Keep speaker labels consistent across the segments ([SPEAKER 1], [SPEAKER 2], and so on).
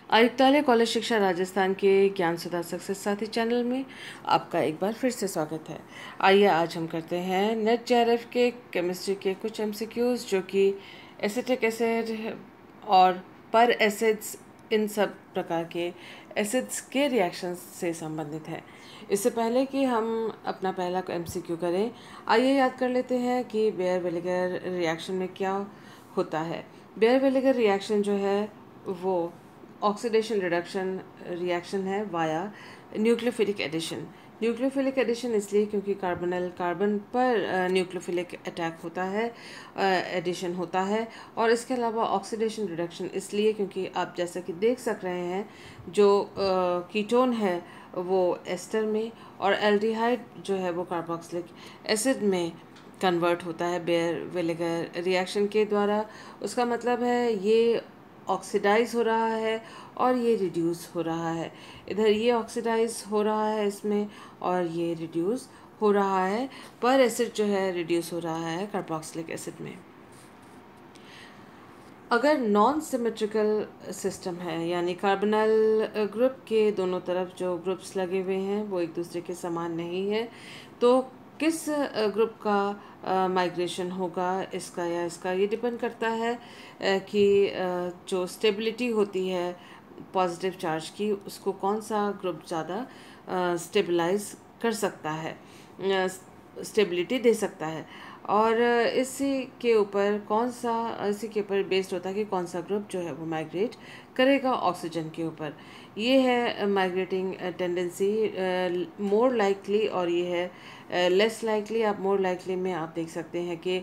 [SPEAKER 1] आयुक्तालय कॉलेज शिक्षा राजस्थान के ज्ञान सुधा सक्सेस साथी चैनल में आपका एक बार फिर से स्वागत है। आइए आज हम करते हैं नेट जेआरएफ के केमिस्ट्री के कुछ एमसीक्यूज जो कि एसिटिक एसिड और पर एसिड्स इन सब प्रकार के एसिड्स के रिएक्शंस से संबंधित है। इससे पहले कि हम अपना पहला एमसीक्यू करें, आइए याद कर लेते हैं कि बेयर विनेगर रिएक्शन में क्या होता है। बेयर विनेगर रिएक्शन जो है वो ऑक्सीडेशन रिडक्शन रिएक्शन है via nucleophilic addition. Nucleophilic addition इसलिए क्योंकि कार्बोनिल कार्बन पर न्यूक्लियोफिलिक अटैक होता है, एडिशन होता है। और इसके अलावा ऑक्सीडेशन रिडक्शन इसलिए क्योंकि आप जैसा कि देख सक रहे हैं जो कीटोन है वो एस्टर में और एल्डिहाइड जो है वो कार्बोक्सिलिक एसिड में कन्वर्ट होता है बेयर विनेगर रिएक्शन के द्वारा। उसका मतलब है ये ऑक्सीडाइज हो रहा है और ये रिड्यूस हो रहा है। इधर ये ऑक्सीडाइज हो रहा है इसमें और ये रिड्यूस हो रहा है। पर एसिड जो है रिड्यूस हो रहा है कार्बोक्सिलिक एसिड में। अगर नॉन सिमेट्रिकल सिस्टम है यानी कार्बोनिल ग्रुप के दोनों तरफ जो ग्रुप्स लगे हुए हैं वो एक दूसरे के समान नहीं है, तो किस ग्रुप का माइग्रेशन होगा इसका या इसका ये डिपेंड करता है कि जो स्टेबिलिटी होती है पॉजिटिव चार्ज की उसको कौन सा ग्रुप ज़्यादा स्टेबलाइज कर सकता है, स्टेबिलिटी दे सकता है। और इसी के ऊपर इसी के ऊपर बेस्ड होता है कि कौन सा ग्रुप जो है वो माइग्रेट करेगा ऑक्सीजन के ऊपर। ये है माइग्रेटिंग टेंडेंसी मोर लाइकली और ये है लेस लाइकली। आप मोर लाइकली में आप देख सकते हैं कि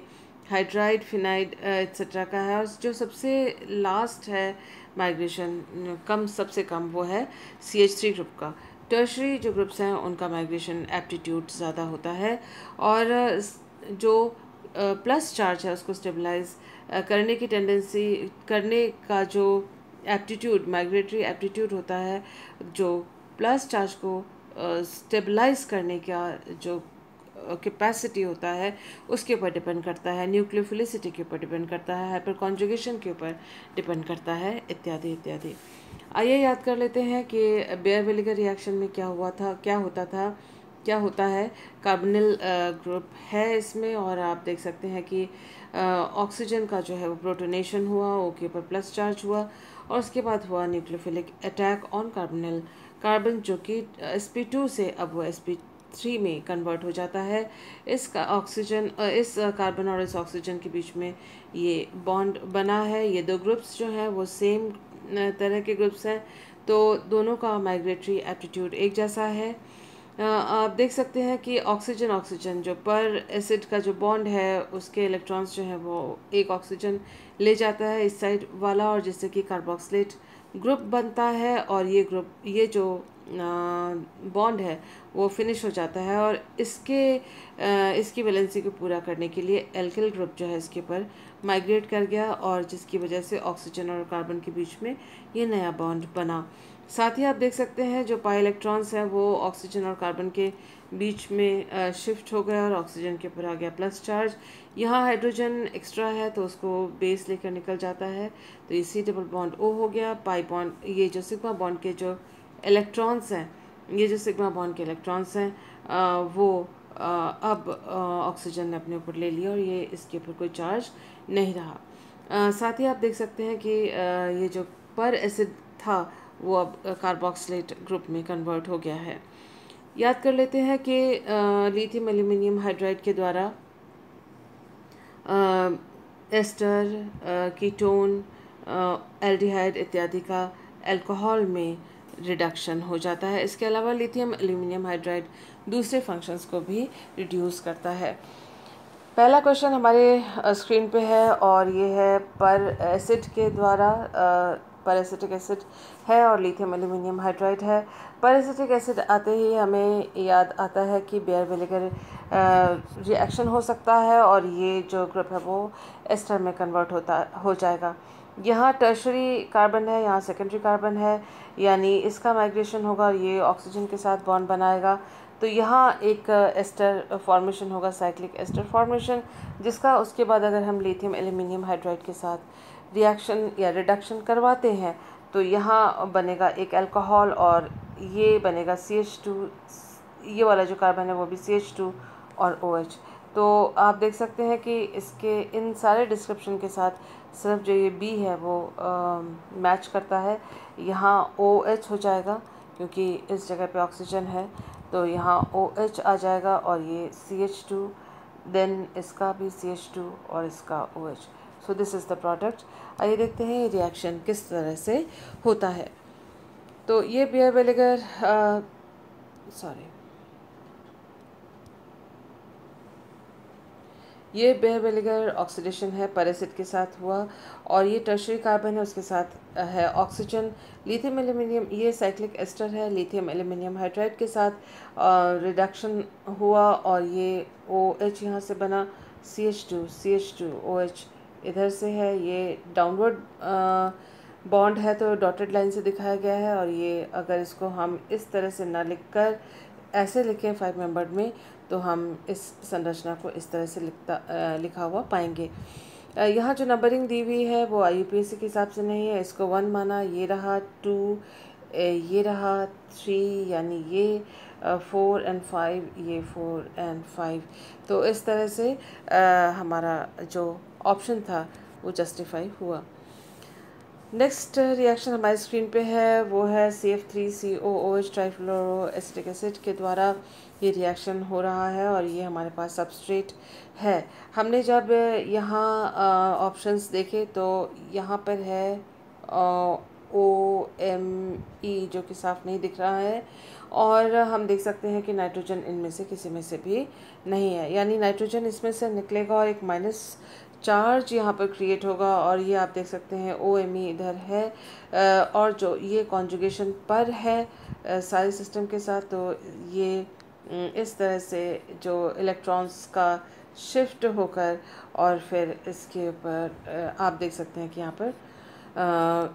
[SPEAKER 1] हाइड्राइड फिनाइड एक्सेट्रा का है, और जो सबसे लास्ट है माइग्रेशन सबसे कम वो है CH3 ग्रुप का। टर्शरी जो ग्रुप्स हैं उनका माइग्रेशन एप्टीट्यूड ज़्यादा होता है और जो प्लस चार्ज है उसको स्टेबलाइज करने की टेंडेंसी करने का जो एप्टीट्यूड माइग्रेटरी एप्टीट्यूड होता है, जो प्लस चार्ज को स्टेबलाइज करने का जो कैपेसिटी होता है उसके ऊपर डिपेंड करता है, न्यूक्लियोफिलिसिटी के ऊपर डिपेंड करता है, हाइपर कॉन्जुगेशन के ऊपर डिपेंड करता है, इत्यादि इत्यादि। आइए याद कर लेते हैं कि बेयर विनेगर रिएक्शन में क्या होता है। कार्बोनिल ग्रुप है इसमें और आप देख सकते हैं कि ऑक्सीजन का जो है वो प्रोटोनेशन हुआ, ओ के ऊपर प्लस चार्ज हुआ और उसके बाद हुआ nucleophilic attack on carbonyl carbon जो कि sp2 से अब वो sp3 में कन्वर्ट हो जाता है। इस कार्बन और इस ऑक्सीजन के बीच में ये बॉन्ड बना है। ये दो ग्रुप्स जो हैं वो सेम तरह के ग्रुप्स हैं, तो दोनों का माइग्रेटरी एप्टीट्यूड एक जैसा है। आप देख सकते हैं कि ऑक्सीजन जो पर एसिड का जो बॉन्ड है उसके इलेक्ट्रॉन्स जो हैं वो एक ऑक्सीजन ले जाता है इस साइड वाला, और जिससे कि कार्बोक्सिलेट ग्रुप बनता है और ये जो बॉन्ड है वो फिनिश हो जाता है और इसकी वैलेंसी को पूरा करने के लिए एल्किल ग्रुप जो है इसके ऊपर माइग्रेट कर गया और जिसकी वजह से ऑक्सीजन और कार्बन के बीच में ये नया बॉन्ड बना। साथ ही आप देख सकते हैं जो पाई इलेक्ट्रॉन्स हैं वो ऑक्सीजन और कार्बन के बीच में शिफ्ट हो गया और ऑक्सीजन के ऊपर आ गया प्लस चार्ज। यहाँ हाइड्रोजन एक्स्ट्रा है तो उसको बेस लेकर निकल जाता है, तो ये C डबल बॉन्ड O हो गया। पाई बॉन्ड ये जो सिग्मा बॉन्ड के जो इलेक्ट्रॉन्स हैं वो अब ऑक्सीजन ने अपने ऊपर ले लिया और ये इसके ऊपर कोई चार्ज नहीं रहा। साथ ही आप देख सकते हैं कि ये जो पर एसिड था वो अब कार्बोक्सिलेट ग्रुप में कन्वर्ट हो गया है। याद कर लेते हैं कि लिथियम एल्यूमिनियम हाइड्राइड के द्वारा एस्टर, कीटोन, एल्डिहाइड इत्यादि का अल्कोहल में रिडक्शन हो जाता है। इसके अलावा लिथियम एल्यूमिनियम हाइड्राइड दूसरे फंक्शंस को भी रिड्यूस करता है। पहला क्वेश्चन हमारे स्क्रीन पे है और ये है पर एसिड के द्वारा पर एसिटिक एसिड है और लिथियम एल्यूमिनियम हाइड्राइड है। पर एसिटिक एसिड आते ही हमें याद आता है कि बेयर विनेगर रिएक्शन हो सकता है और ये जो ग्रुप है वो एस्टर में कन्वर्ट हो जाएगा। यहाँ टर्शरी कार्बन है, यहाँ सेकेंडरी कार्बन है, यानी इसका माइग्रेशन होगा और ये ऑक्सीजन के साथ बॉन्ड बनाएगा, तो यहाँ एक एस्टर फॉर्मेशन होगा, साइक्लिक एस्टर फॉर्मेशन, जिसका उसके बाद अगर हम लिथियम एल्यूमिनियम हाइड्राइड के साथ रिएक्शन या रिडक्शन करवाते हैं तो यहाँ बनेगा एक अल्कोहल और ये बनेगा CH2, ये वाला जो कार्बन है वो भी CH2 और OH। तो आप देख सकते हैं कि इसके इन सारे डिस्क्रिप्शन के साथ सिर्फ जो ये B है वो मैच करता है। यहाँ OH हो जाएगा क्योंकि इस जगह पे ऑक्सीजन है, तो यहाँ OH आ जाएगा और ये CH2, देन इसका भी CH2 और इसका OH। So this is the product. आइए देखते हैं ये रिएक्शन किस तरह से होता है। तो ये बियर विनेगर ये बियर विनेगर ऑक्सीडेशन है पर एसिड के साथ हुआ, और ये टर्शरी कार्बन है उसके साथ है ऑक्सीजन। लिथियम एल्यूमिनियम, ये साइक्लिक एस्टर है, लिथियम एल्यूमिनियम हाइड्राइड के साथ रिडक्शन हुआ और ये OH यहाँ से बना, CH2 OH इधर से है, ये डाउनवर्ड बॉन्ड है तो डॉटेड लाइन से दिखाया गया है। और ये अगर इसको हम इस तरह से ना लिखकर ऐसे लिखें 5 मेंबर्ड में, तो हम इस संरचना को इस तरह से लिखा हुआ पाएंगे। यहाँ जो नंबरिंग दी हुई है वो IUPAC के हिसाब से नहीं है। इसको 1 माना, ये रहा 2, ये रहा 3, यानी ये 4 and 5, ये 4 and 5। तो इस तरह से हमारा जो ऑप्शन था वो जस्टिफाई हुआ। नेक्स्ट रिएक्शन हमारी स्क्रीन पे है वो है CF3COOH ट्राइफ्लोरो एसिटिक एसिड के द्वारा ये रिएक्शन हो रहा है और ये हमारे पास सबस्ट्रेट है। हमने जब यहाँ ऑप्शंस देखे तो यहाँ पर है OMe जो कि साफ नहीं दिख रहा है, और हम देख सकते हैं कि नाइट्रोजन इनमें से किसी में से भी नहीं है, यानी नाइट्रोजन इसमें से निकलेगा और एक माइनस चार्ज यहाँ पर क्रिएट होगा। और ये आप देख सकते हैं OMe इधर है और जो ये कॉन्जुगेशन पर है सारे सिस्टम के साथ, तो ये इस तरह से जो इलेक्ट्रॉन्स का शिफ्ट होकर और फिर इसके ऊपर आप देख सकते हैं कि यहाँ पर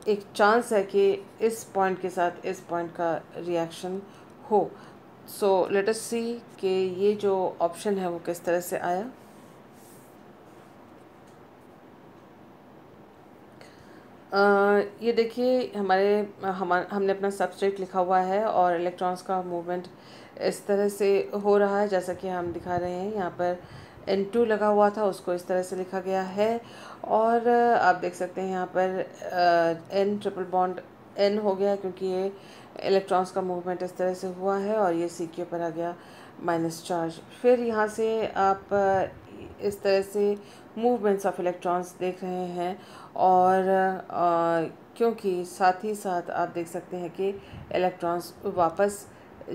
[SPEAKER 1] एक चांस है कि इस पॉइंट के साथ इस पॉइंट का रिएक्शन हो। सो लेट अस सी कि ये जो ऑप्शन है वो किस तरह से आया। ये देखिए हमने अपना सबस्ट्रेट लिखा हुआ है और इलेक्ट्रॉन्स का मूवमेंट इस तरह से हो रहा है जैसा कि हम दिखा रहे हैं। यहाँ पर N2 लगा हुआ था, उसको इस तरह से लिखा गया है, और आप देख सकते हैं यहाँ पर N ट्रिपल बॉन्ड N हो गया क्योंकि ये इलेक्ट्रॉन्स का मूवमेंट इस तरह से हुआ है, और ये C के ऊपर आ गया माइनस चार्ज। फिर यहाँ से आप इस तरह से मूवमेंट्स ऑफ इलेक्ट्रॉन्स देख रहे हैं, और क्योंकि साथ ही साथ आप देख सकते हैं कि इलेक्ट्रॉन्स वापस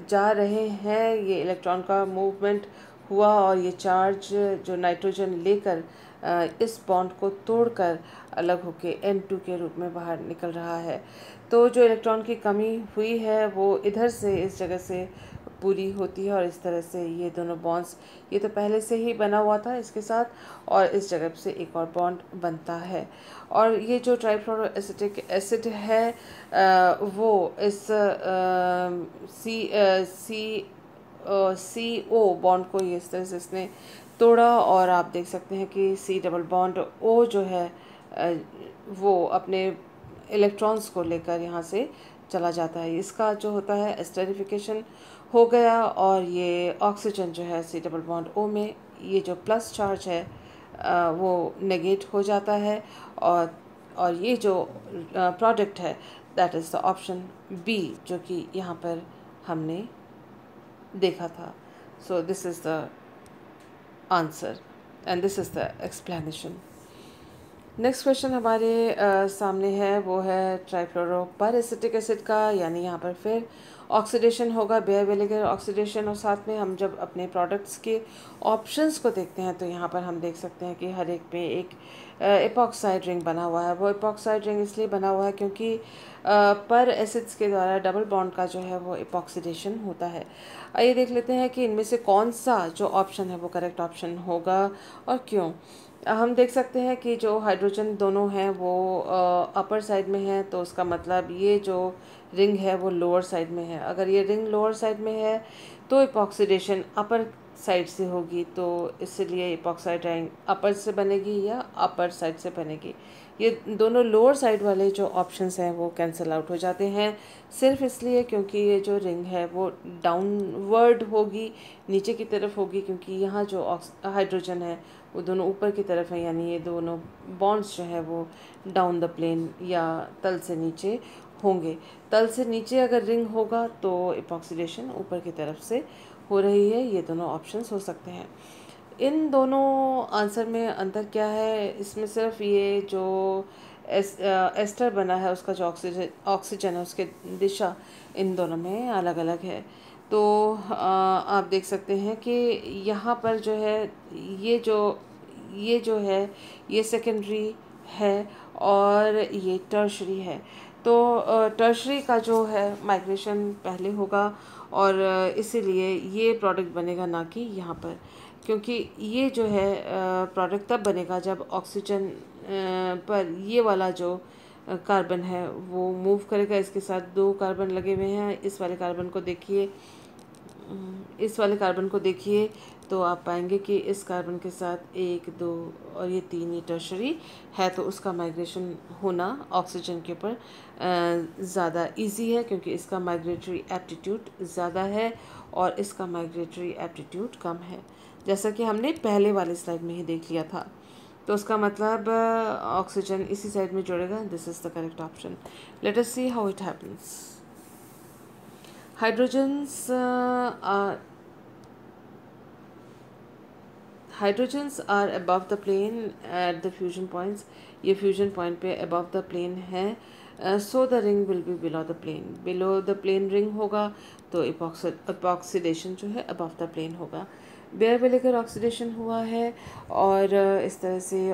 [SPEAKER 1] जा रहे हैं, ये इलेक्ट्रॉन का मूवमेंट हुआ और ये चार्ज जो नाइट्रोजन लेकर इस बॉन्ड को तोड़कर अलग होके N2 के रूप में बाहर निकल रहा है। तो जो इलेक्ट्रॉन की कमी हुई है वो इधर से इस जगह से पूरी होती है, और इस तरह से ये दोनों बॉन्ड्स, ये तो पहले से ही बना हुआ था इसके साथ, और इस जगह से एक और बॉन्ड बनता है। और ये जो ट्राइफ्लोरो एसिटिक एसिड है वो इस CO बॉन्ड को ये इस तरह से इसने तोड़ा, और आप देख सकते हैं कि C डबल बॉन्ड O जो है वो अपने इलेक्ट्रॉन्स को लेकर यहाँ से चला जाता है। इसका जो होता है एस्टेरिफिकेशन हो गया, और ये ऑक्सीजन जो है C डबल बॉन्ड O में ये जो प्लस चार्ज है वो नेगेट हो जाता है, और ये जो प्रोडक्ट है that is the option B जो कि यहाँ पर हमने देखा था। So this is the answer and this is the explanation. Next question हमारे सामने है वो है ट्राइफ्लोरो पर एसिटिक एसिड का, यानी यहाँ पर फिर ऑक्सीडेशन होगा, बेयर विनेगर ऑक्सीडेशन, और साथ में हम जब अपने प्रोडक्ट्स के ऑप्शंस को देखते हैं तो यहाँ पर हम देख सकते हैं कि हर एक पे एक एपॉक्साइड रिंग बना हुआ है। वो एपॉक्साइड रिंग इसलिए बना हुआ है क्योंकि पर एसिड्स के द्वारा डबल बॉन्ड का जो है वो एपॉक्सीडेशन होता है। आइए देख लेते हैं कि इनमें से कौन सा जो ऑप्शन है वो करेक्ट ऑप्शन होगा और क्यों। हम देख सकते हैं कि जो हाइड्रोजन दोनों हैं वो अपर साइड में है, तो उसका मतलब ये जो रिंग है वो लोअर साइड में है। अगर ये रिंग लोअर साइड में है तो इपॉक्सीडेशन अपर साइड से होगी, तो इसलिए इपॉक्साइड रिंग अपर से बनेगी या अपर साइड से बनेगी। ये दोनों लोअर साइड वाले जो ऑप्शंस हैं वो कैंसिल आउट हो जाते हैं, सिर्फ इसलिए क्योंकि ये जो रिंग है वो डाउनवर्ड होगी, नीचे की तरफ होगी, क्योंकि यहाँ जो हाइड्रोजन है वो दोनों ऊपर की तरफ है, यानी ये दोनों बॉन्ड्स जो है वो डाउन द प्लेन या तल से नीचे होंगे। तल से नीचे अगर रिंग होगा तो इपॉक्सीडेशन ऊपर की तरफ से हो रही है। ये दोनों ऑप्शंस हो सकते हैं। इन दोनों आंसर में अंतर क्या है? इसमें सिर्फ ये जो एस्टर बना है उसका जो ऑक्सीजन है उसके दिशा इन दोनों में अलग अलग है। तो आप देख सकते हैं कि यहाँ पर जो है ये जो है ये सेकेंडरी है और ये टर्शरी है। तो टर्शरी का जो है माइग्रेशन पहले होगा और इसीलिए ये प्रोडक्ट बनेगा, ना कि यहाँ पर, क्योंकि ये जो है प्रोडक्ट तब बनेगा जब ऑक्सीजन पर ये वाला जो कार्बन है वो मूव करेगा। इसके साथ 2 कार्बन लगे हुए हैं। इस वाले कार्बन को देखिए तो आप पाएंगे कि इस कार्बन के साथ 1, 2 और ये 3 ही टर्शरी है, तो उसका माइग्रेशन होना ऑक्सीजन के ऊपर ज़्यादा इजी है, क्योंकि इसका माइग्रेटरी एप्टीट्यूड ज़्यादा है और इसका माइग्रेटरी एप्टीट्यूड कम है, जैसा कि हमने पहले वाले स्लाइड में ही देख लिया था। तो उसका मतलब ऑक्सीजन इसी साइड में जुड़ेगा। This is the correct option. Let us see how it happens. Hydrogens are above the plane at the fusion points. ये फ्यूजन पॉइंट पे अबव द प्लेन है, so the ring will be below the plane. Below the plane ring होगा तो epoxidation जो है above the plane होगा। Baeyer में लेकर ऑक्सीडेशन हुआ है और इस तरह से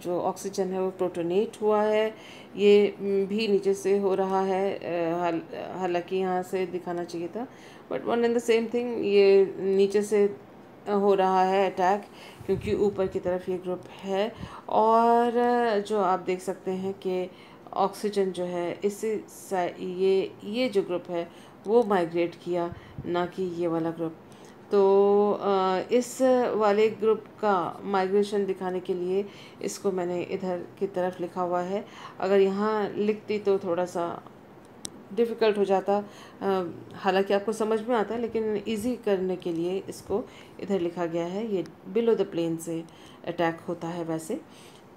[SPEAKER 1] जो ऑक्सीजन है वो प्रोटोनेट हुआ है। ये भी नीचे से हो रहा है, हालांकि यहाँ से दिखाना चाहिए था, but one and the same thing. ये नीचे से हो रहा है अटैक, क्योंकि ऊपर की तरफ ये ग्रुप है और जो आप देख सकते हैं कि ऑक्सीजन जो है ये जो ग्रुप है वो माइग्रेट किया, ना कि ये वाला ग्रुप। तो इस वाले ग्रुप का माइग्रेशन दिखाने के लिए इसको मैंने इधर की तरफ लिखा हुआ है। अगर यहाँ लिखती तो थोड़ा सा डिफ़िकल्ट हो जाता, हालांकि आपको समझ में आता है, लेकिन इजी करने के लिए इसको इधर लिखा गया है। ये बिलो द प्लेन से अटैक होता है वैसे।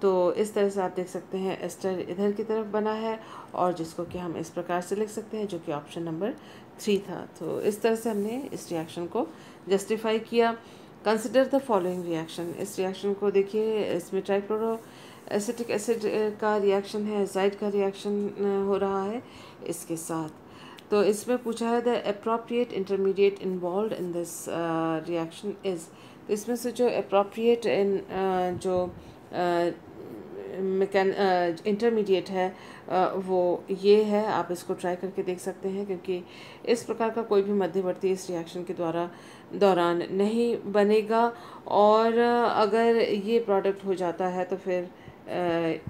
[SPEAKER 1] तो इस तरह से आप देख सकते हैं एस्टर इधर की तरफ बना है, और जिसको कि हम इस प्रकार से लिख सकते हैं, जो कि ऑप्शन नंबर 3 था। तो इस तरह से हमने इस रिएक्शन को जस्टिफाई किया। Consider the following reaction. इस रिएक्शन को देखिए, इसमें ट्राइक्लोरो एसिटिक एसिड का रिएक्शन है, एजाइड का रिएक्शन हो रहा है इसके साथ। तो इसमें पूछा है the appropriate intermediate involve in this reaction is. तो इसमें से जो अप्रोप्रिएट जो इंटरमीडिएट है वो ये है। आप इसको ट्राई करके देख सकते हैं, क्योंकि इस प्रकार का कोई भी मध्यवर्ती इस रिएक्शन के दौरान नहीं बनेगा, और अगर ये प्रोडक्ट हो जाता है तो फिर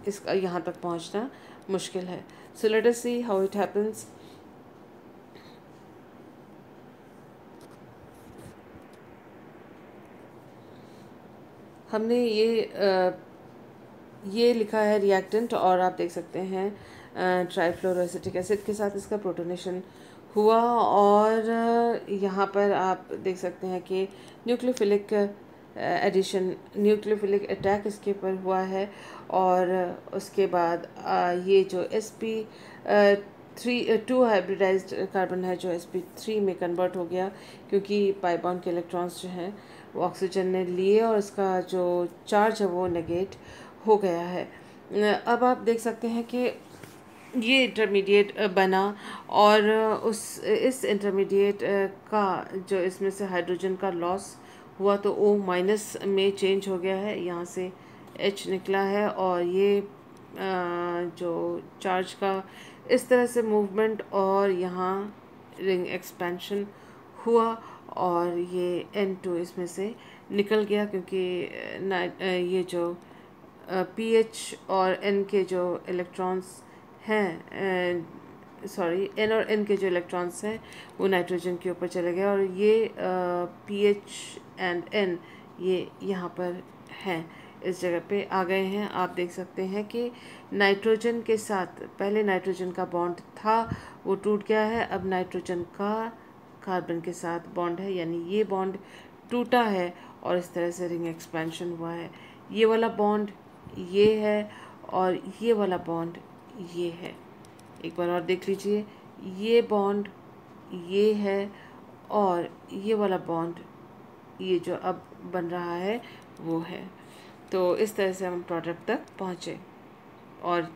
[SPEAKER 1] इसका यहाँ तक पहुँचना मुश्किल है। So let us see how it happens. हमने ये लिखा है रिएक्टेंट, और आप देख सकते हैं ट्राइफ्लोरोएसिटिक एसिड के साथ इसका प्रोटोनेशन हुआ, और यहाँ पर आप देख सकते हैं कि न्यूक्लियोफिलिक न्यूक्लियोफिलिक अटैक इसके ऊपर हुआ है, और उसके बाद ये जो sp2 हाइब्रिडाइज्ड कार्बन है जो sp3 में कन्वर्ट हो गया, क्योंकि पाई बॉन्ड के इलेक्ट्रॉन्स जो हैं वो ऑक्सीजन ने लिए और इसका जो चार्ज है वो नेगेट हो गया है। अब आप देख सकते हैं कि ये इंटरमीडिएट बना, और इस इंटरमीडिएट का जो इसमें से हाइड्रोजन का लॉस हुआ तो O माइनस में चेंज हो गया है, यहाँ से H निकला है, और ये जो चार्ज का इस तरह से मूवमेंट, और यहाँ रिंग एक्सपेंशन हुआ, और ये N2 इसमें से निकल गया, क्योंकि ये जो pH और N के जो इलेक्ट्रॉन्स हैं, N और N के जो इलेक्ट्रॉन्स हैं वो नाइट्रोजन के ऊपर चले गए, और ये pH एंड N ये यहाँ पर हैं, इस जगह पे आ गए हैं। आप देख सकते हैं कि नाइट्रोजन के साथ पहले नाइट्रोजन का बॉन्ड था वो टूट गया है, अब नाइट्रोजन का कार्बन के साथ बॉन्ड है, यानी ये बॉन्ड टूटा है और इस तरह से रिंग एक्सपेंशन हुआ है। ये वाला बॉन्ड ये है और ये वाला बॉन्ड ये है। एक बार और देख लीजिए, ये बॉन्ड ये है और ये वाला बॉन्ड ये जो अब बन रहा है वो है। तो इस तरह से हम प्रोडक्ट तक पहुँचे और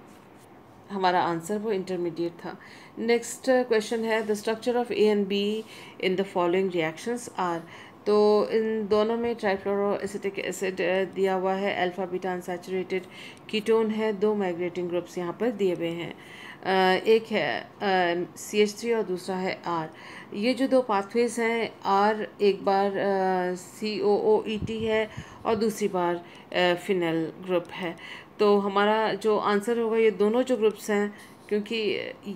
[SPEAKER 1] हमारा आंसर वो इंटरमीडिएट था। नेक्स्ट क्वेश्चन है the structure of A and B in the following reactions are. तो इन दोनों में ट्राइफ्लोरोएसिटिक एसिड दिया हुआ है, अल्फा बीटा अनसैचुरेटेड कीटोन है, दो माइग्रेटिंग ग्रुप्स यहाँ पर दिए हुए हैं। एक है CH3 और दूसरा है R। ये जो दो पाथवेज हैं, R एक बार COOET है और दूसरी बार फिनल ग्रुप है। तो हमारा जो आंसर होगा ये दोनों जो ग्रुप्स हैं, क्योंकि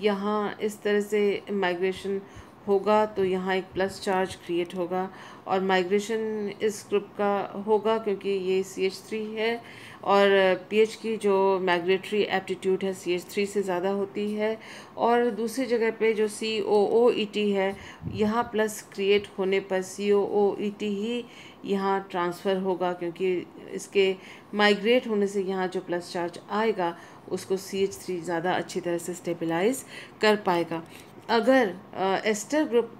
[SPEAKER 1] यहाँ इस तरह से माइग्रेशन होगा तो यहाँ एक प्लस चार्ज क्रिएट होगा और माइग्रेशन इस ग्रुप का होगा क्योंकि ये CH3 है और पीएच की जो माइग्रेटरी एप्टीट्यूड है CH3 से ज़्यादा होती है। और दूसरी जगह पे जो COOET है, यहाँ प्लस क्रिएट होने पर COOET ही यहाँ ट्रांसफ़र होगा क्योंकि इसके माइग्रेट होने से यहाँ जो प्लस चार्ज आएगा उसको CH3 ज़्यादा अच्छी तरह से स्टेबलाइज कर पाएगा। अगर एस्टर ग्रुप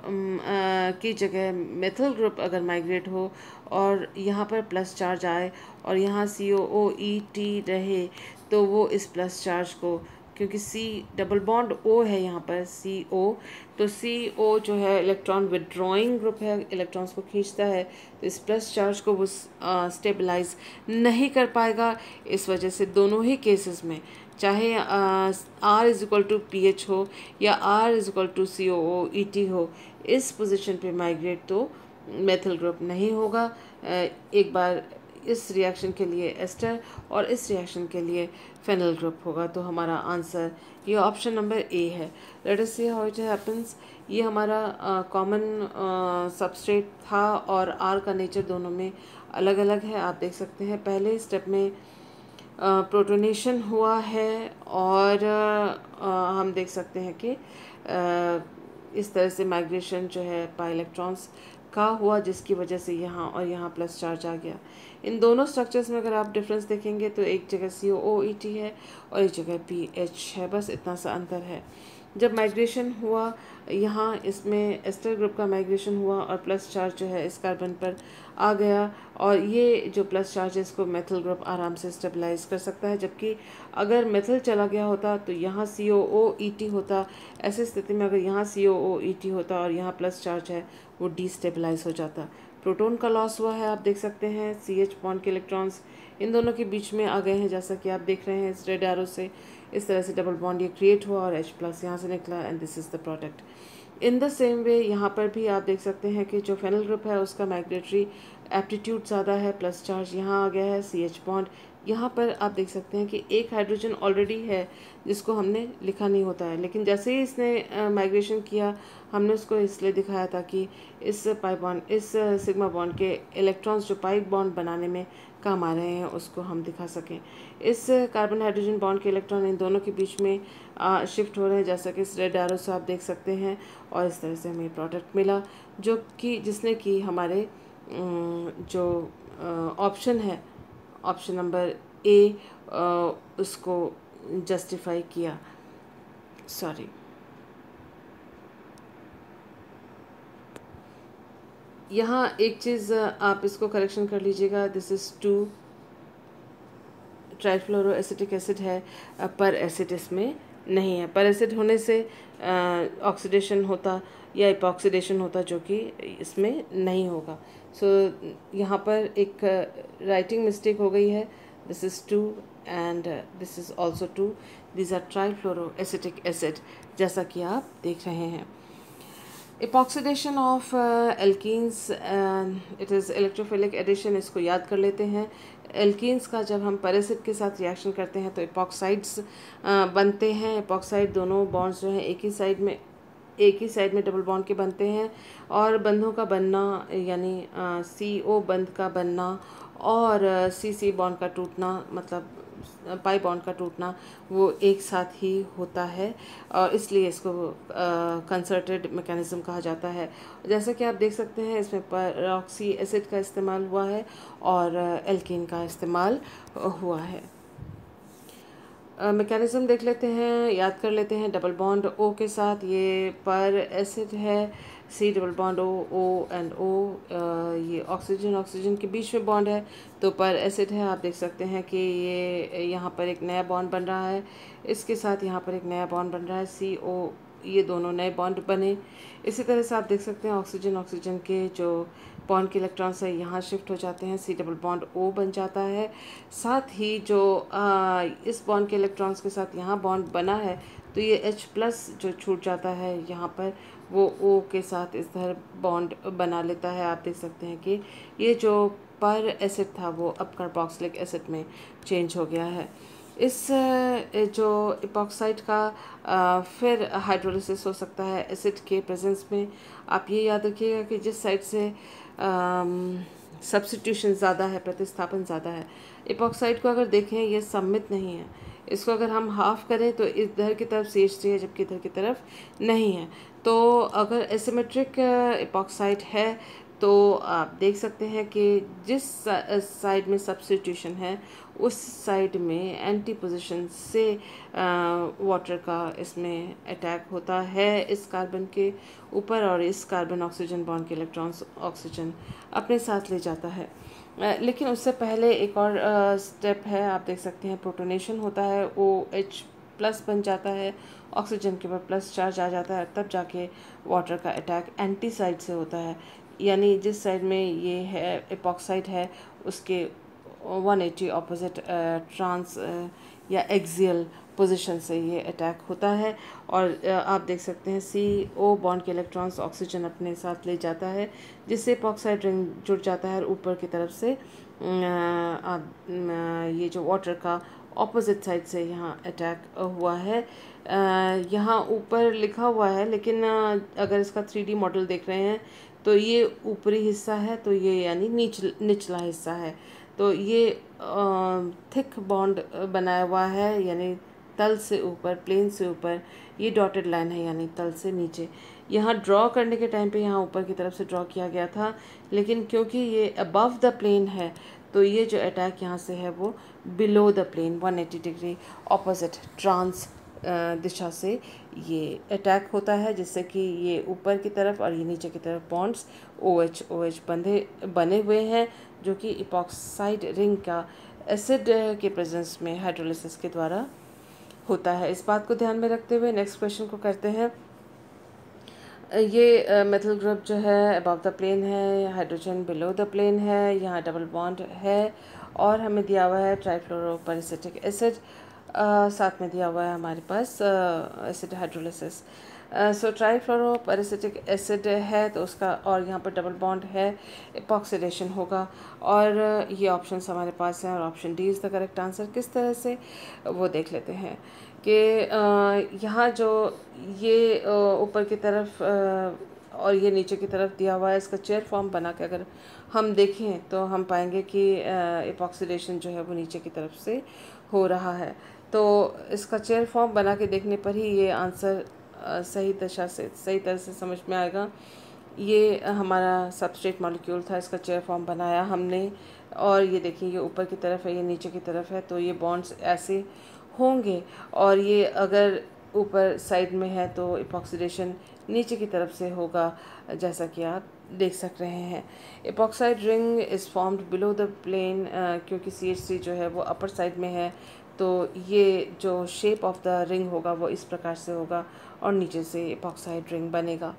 [SPEAKER 1] की जगह मेथिल ग्रुप अगर माइग्रेट हो और यहाँ पर प्लस चार्ज आए और यहाँ COOET रहे तो वो इस प्लस चार्ज को, क्योंकि C डबल बॉन्ड O है यहाँ पर CO, तो CO जो है इलेक्ट्रॉन विड्रॉइंग ग्रुप है, इलेक्ट्रॉन्स को खींचता है, तो इस प्लस चार्ज को वो स्टेबलाइज नहीं कर पाएगा। इस वजह से दोनों ही केसेस में चाहे R is equal to PH हो या R is equal to COOET हो, इस पोजीशन पे माइग्रेट तो मेथिल ग्रुप नहीं होगा। एक बार इस रिएक्शन के लिए एस्टर और इस रिएक्शन के लिए फेनल ग्रुप होगा। तो हमारा आंसर ये ऑप्शन नंबर ए है। Late us see how it happens. ये हमारा कॉमन सबस्ट्रेट था और R का नेचर दोनों में अलग अलग है। आप देख सकते हैं पहले स्टेप में प्रोटोनेशन हुआ है और हम देख सकते हैं कि इस तरह से माइग्रेशन जो है पाई इलेक्ट्रॉन्स का हुआ, जिसकी वजह से यहाँ और यहाँ प्लस चार्ज आ गया। इन दोनों स्ट्रक्चर्स में अगर आप डिफरेंस देखेंगे तो एक जगह COOET है और एक जगह PH है, बस इतना सा अंतर है। जब माइग्रेशन हुआ यहाँ इसमें एस्टर ग्रुप का माइग्रेशन हुआ और प्लस चार्ज जो है इस कार्बन पर आ गया और ये जो प्लस चार्ज है इसको मेथिल ग्रुप आराम से स्टेबलाइज कर सकता है, जबकि अगर मेथिल चला गया होता तो यहाँ COOET होता। ऐसी स्थिति में अगर यहाँ COOET होता और यहाँ प्लस चार्ज है वो डिस्टेबलाइज हो जाता। प्रोटॉन का लॉस हुआ है, आप देख सकते हैं CH बॉन्ड के इलेक्ट्रॉन्स इन दोनों के बीच में आ गए हैं, जैसा कि आप देख रहे हैं इस रेड एरो से। इस तरह से डबल बॉन्ड ये क्रिएट हुआ और H प्लस यहाँ से निकला and this is the product. In the same way यहाँ पर भी आप देख सकते हैं कि जो फेनल ग्रुप है उसका माइग्रेटरी एप्टीट्यूड ज़्यादा है, प्लस चार्ज यहाँ आ गया है CH बॉन्ड। यहाँ पर आप देख सकते हैं कि एक हाइड्रोजन ऑलरेडी है जिसको हमने लिखा नहीं होता है, लेकिन जैसे ही इसने माइग्रेशन किया हमने उसको इसलिए दिखाया था कि इस पाई बॉन्ड इस सिग्मा बॉन्ड के इलेक्ट्रॉन्स जो पाई बॉन्ड बनाने में काम आ रहे हैं उसको हम दिखा सकें। इस कार्बन हाइड्रोजन बॉन्ड के इलेक्ट्रॉन इन दोनों के बीच में शिफ्ट हो रहे हैं, जैसा कि इस रेड एरो से आप देख सकते हैं, और इस तरह से हमें प्रोडक्ट मिला जो कि जिसने कि हमारे जो ऑप्शन है ऑप्शन नंबर ए उसको जस्टिफाई किया। सॉरी, यहाँ एक चीज़ आप इसको करेक्शन कर लीजिएगा, दिस इज़ 2 ट्राइफ्लोरोएसिटिक एसिड है, पर एसिड इसमें नहीं है। पर एसिड होने से ऑक्सीडेशन होता या इपॉक्सीडेशन होता जो कि इसमें नहीं होगा। सो यहाँ पर एक राइटिंग मिस्टेक हो गई है, this is 2 and this is also 2, these are trifluoroacetic acid, जैसा कि आप देख रहे हैं। Epoxidation of alkenes, it is electrophilic addition, इसको याद कर लेते हैं। एल्कीन्स का जब हम पर एसिड के साथ रिएक्शन करते हैं तो इपॉक्साइड्स बनते हैं। इपॉक्साइड दोनों बॉन्ड्स जो हैं एक ही साइड में डबल बॉन्ड के बनते हैं और बंधों का बनना यानी CO बंध का बनना और सी सी बॉन्ड का टूटना, मतलब पाई बॉन्ड का टूटना, वो एक साथ ही होता है और इसलिए इसको कंसर्टेड मैकेनिज़्म कहा जाता है। जैसा कि आप देख सकते हैं इसमें परऑक्सी एसिड का इस्तेमाल हुआ है और एल्कीन का इस्तेमाल हुआ है। मैकेनिज़्म देख लेते हैं, याद कर लेते हैं। डबल बॉन्ड ओ के साथ ये पर एसिड है, C double bond O, O and O, ये ऑक्सीजन ऑक्सीजन के बीच में बॉन्ड है तो पर एसिड है। आप देख सकते हैं कि ये यहाँ पर एक नया बॉन्ड बन रहा है, इसके साथ यहाँ पर एक नया बॉन्ड बन रहा है, सी ओ, ये दोनों नए बॉन्ड बने। इसी तरह से आप देख सकते हैं ऑक्सीजन ऑक्सीजन के जो बॉन्ड के इलेक्ट्रॉन्स है यहाँ शिफ्ट हो जाते हैं, सी डबल बॉन्ड ओ बन जाता है। साथ ही जो इस बॉन्ड के इलेक्ट्रॉन्स के साथ यहाँ बॉन्ड बना है तो ये H प्लस जो छूट जाता है यहाँ पर, वो O के साथ इस तरह बॉन्ड बना लेता है। आप देख सकते हैं कि ये जो पर एसिड था वो अब कार्बोक्सिलिक एसिड में चेंज हो गया है। इस जो इपॉक्साइड का फिर हाइड्रोलिसिस हो सकता है एसिड के प्रेजेंस में। आप ये याद रखिएगा कि जिस साइड से सब्स्टिट्यूशन ज़्यादा है, प्रतिस्थापन ज़्यादा है, इपॉक्साइड को अगर देखें ये सममित नहीं है, इसको अगर हम हाफ करें तो इधर की तरफ CH3 है जबकि इधर की तरफ नहीं है। तो अगर एसिमेट्रिक इपॉक्साइड है तो आप देख सकते हैं कि जिस साइड में सब्स्टिट्यूशन है उस साइड में एंटी पोजीशन से वाटर का इसमें अटैक होता है इस कार्बन के ऊपर, और इस कार्बन ऑक्सीजन बॉन्ड के इलेक्ट्रॉन्स ऑक्सीजन अपने साथ ले जाता है। लेकिन उससे पहले एक और स्टेप है, आप देख सकते हैं प्रोटोनेशन होता है, OH प्लस बन जाता है, ऑक्सीजन के ऊपर प्लस चार्ज आ जाता है, तब जाके वाटर का अटैक एंटी साइड से होता है। यानी जिस साइड में ये है इपॉक्साइड है उसके 180 ऑपोजिट ट्रांस या एक्सियल पोजीशन से ये अटैक होता है। और आप देख सकते हैं CO बॉन्ड के इलेक्ट्रॉन्स ऑक्सीजन अपने साथ ले जाता है जिससे इपॉक्साइड रिंग जुड़ जाता है और ऊपर की तरफ से ये जो वाटर का ऑपोजिट साइड से यहाँ अटैक हुआ है। यहाँ ऊपर लिखा हुआ है लेकिन अगर इसका 3D मॉडल देख रहे हैं तो ये ऊपरी हिस्सा है, तो ये यानी निचला हिस्सा है। तो ये थिक बॉन्ड बनाया हुआ है, यानी तल से ऊपर, प्लेन से ऊपर, ये डॉटेड लाइन है यानी तल से नीचे। यहाँ ड्रॉ करने के टाइम पे यहाँ ऊपर की तरफ से ड्रॉ किया गया था, लेकिन क्योंकि ये अबव द प्लेन है तो ये जो अटैक यहाँ से है वो below the plane 180 degree opposite trans दिशा से ये अटैक होता है, जिससे कि ये ऊपर की तरफ और ये नीचे की तरफ बॉन्ड्स OH बने हुए हैं जो कि इपॉक्साइड रिंग का एसिड के प्रेजेंस में हाइड्रोलिसिस के द्वारा होता है। इस बात को ध्यान में रखते हुए नेक्स्ट क्वेश्चन को करते हैं। ये मेथल ग्रुप जो है अबव द प्लेन है, हाइड्रोजन बिलो द प्लेन है, यहाँ डबल बॉन्ड है और हमें दिया हुआ है ट्राइफ्लोरोपैरासिटिक एसिड, साथ में दिया हुआ है हमारे पास एसिड हाइड्रोलिसिस। सो ट्राइफ्लोरोपैरासिटिक एसिड है तो उसका, और यहाँ पर डबल बॉन्ड है, इपॉक्सीडेशन होगा और ये ऑप्शंस हमारे पास हैं और option D is the correct answer. किस तरह से वो देख लेते हैं कि यहाँ जो ये ऊपर की तरफ और ये नीचे की तरफ दिया हुआ है, इसका चेयर फॉर्म बना के अगर हम देखें तो हम पाएंगे कि इपॉक्सीडेशन जो है वो नीचे की तरफ से हो रहा है। तो इसका चेयर फॉर्म बना के देखने पर ही ये आंसर सही तरह से समझ में आएगा। ये हमारा सबस्ट्रेट मॉलिक्यूल था, इसका चेयर फॉर्म बनाया हमने और ये देखिए ये ऊपर की तरफ है, ये नीचे की तरफ है, तो ये बॉन्ड्स ऐसे होंगे और ये अगर ऊपर साइड में है तो इपॉक्सीडेशन नीचे की तरफ से होगा, जैसा कि आप देख सक रहे हैं। Epoxide ring is formed below the plane, क्योंकि CH3 जो है वो अपर साइड में है तो ये जो शेप ऑफ द रिंग होगा वो इस प्रकार से होगा और नीचे से इपॉक्साइड रिंग बनेगा।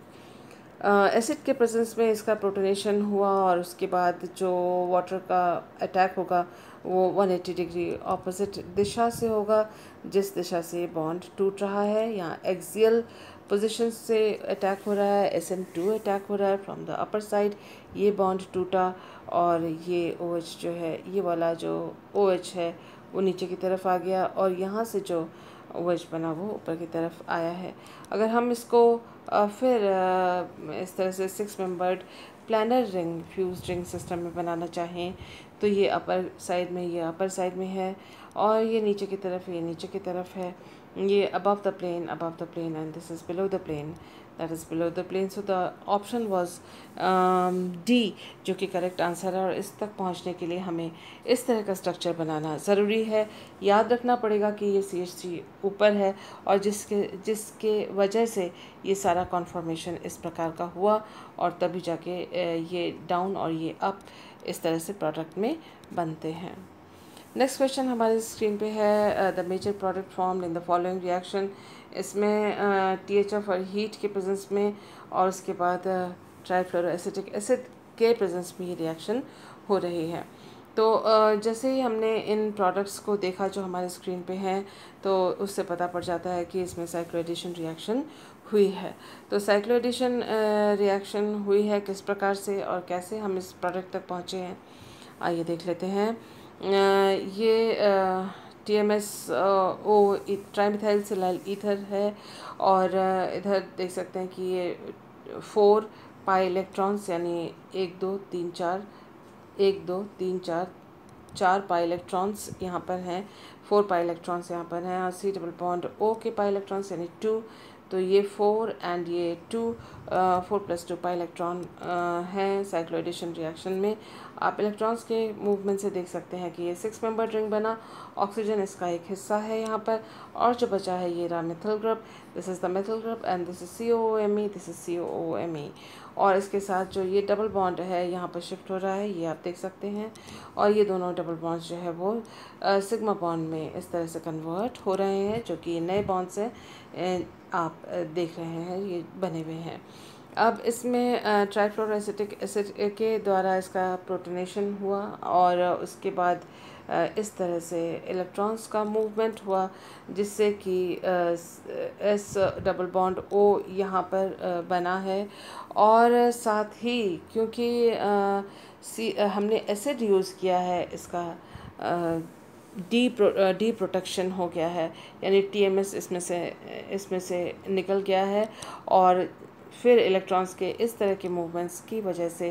[SPEAKER 1] एसिड के प्रेजेंस में इसका प्रोटोनेशन हुआ और उसके बाद जो वाटर का अटैक होगा वो 180 डिग्री ऑपोजिट दिशा से होगा, जिस दिशा से बॉन्ड टूट रहा है। यहाँ एक्सियल पोजीशन से अटैक हो रहा है, SN2 अटैक हो रहा है फ्रॉम द अपर साइड, ये बॉन्ड टूटा और ये OH जो है, ये वाला जो OH है वो नीचे की तरफ आ गया और यहाँ से जो OH बना वो ऊपर की तरफ आया है। अगर हम इसको फिर इस तरह से 6 membered planar ring fuse ring system में बनाना चाहें तो ये अपर साइड में, ये अपर साइड में है, और ये नीचे की तरफ, ये नीचे की तरफ है, ये above the plane and this is below the plane, that is below the plane. So the option was D, जो कि करेक्ट आंसर है। और इस तक पहुंचने के लिए हमें इस तरह का स्ट्रक्चर बनाना ज़रूरी है। याद रखना पड़ेगा कि ये CH3 ऊपर है और जिसके वजह से ये सारा कॉन्फॉर्मेशन इस प्रकार का हुआ, और तभी जाके ये डाउन और ये अप इस तरह से प्रोडक्ट में बनते हैं। नेक्स्ट क्वेश्चन हमारे स्क्रीन पे है, the major product formed in the following reaction. इसमें THF और हीट के प्रेजेंस में और उसके बाद ट्राइफ्लोरोएसिटिक एसिड के प्रेजेंस में ये रिएक्शन हो रही है। तो जैसे ही हमने इन प्रोडक्ट्स को देखा जो हमारे स्क्रीन पे हैं, तो उससे पता पड़ जाता है कि इसमें साइक्लोएडिशन रिएक्शन हुई है। तो साइक्लोएडिशन रिएक्शन हुई है किस प्रकार से और कैसे हम इस प्रोडक्ट तक पहुँचे हैं, आइए देख लेते हैं। ये TMSO ट्राइमिथाइल सिलाइल ईथर है, और इधर देख सकते हैं कि ये 4 पाई इलेक्ट्रॉन्स यानी 1 2 3 4 1 2 3 4 पाई इलेक्ट्रॉन्स यहाँ पर हैं, 4 पाई इलेक्ट्रॉन्स यहाँ पर हैं, और C डबल बॉन्ड O के पाई इलेक्ट्रॉन्स यानी 2, तो ये 4 एंड ये 2 4 + 2 पाई इलेक्ट्रॉन हैं साइक्लोएडिशन रिएक्शन में। आप इलेक्ट्रॉन्स के मूवमेंट से देख सकते हैं कि ये 6 मेंबर रिंग बना, ऑक्सीजन इसका एक हिस्सा है यहाँ पर, और जो बचा है ये रहा methyl group, this is the methyl group and this is COOMe, this is COOMe, और इसके साथ जो ये डबल बॉन्ड है यहाँ पर शिफ्ट हो रहा है, ये आप देख सकते हैं, और ये दोनों डबल बॉन्ड्स जो है वो सिग्मा बॉन्ड में इस तरह से कन्वर्ट हो रहे हैं, जो कि नए बॉन्ड्स हैं आप देख रहे हैं ये बने हुए हैं। अब इसमें ट्राइफ्लोरोएसिटिक एसिड के द्वारा इसका प्रोटोनेशन हुआ, और उसके बाद इस तरह से इलेक्ट्रॉन्स का मूवमेंट हुआ, जिससे कि S डबल बॉन्ड O यहाँ पर बना है, और साथ ही क्योंकि हमने एसिड यूज़ किया है, इसका डी प्रोटेक्शन हो गया है, यानी TMS इसमें से निकल गया है, और फिर इलेक्ट्रॉन्स के इस तरह के मूवमेंट्स की वजह से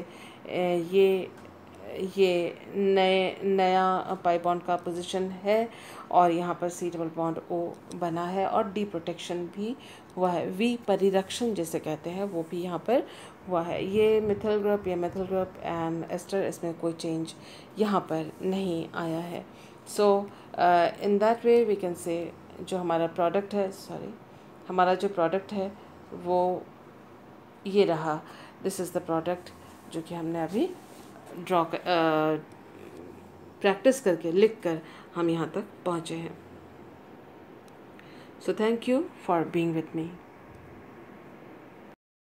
[SPEAKER 1] ये नया पाई बॉन्ड का पोजीशन है, और यहाँ पर C डबल बॉन्ड O बना है, और डी प्रोटेक्शन भी हुआ है, परिरक्षण जैसे कहते हैं वो भी यहाँ पर हुआ है। ये मिथिल ग्रुप, ये मिथिल ग्रुप एंड एस्टर, इसमें कोई चेंज यहाँ पर नहीं आया है। So in that way we can say जो हमारा प्रोडक्ट है, हमारा जो प्रोडक्ट है वो ये रहा, दिस इज़ द प्रोडक्ट जो कि हमने अभी प्रैक्टिस करके लिख कर हम यहाँ तक पहुँचे हैं। So thank you for being with me.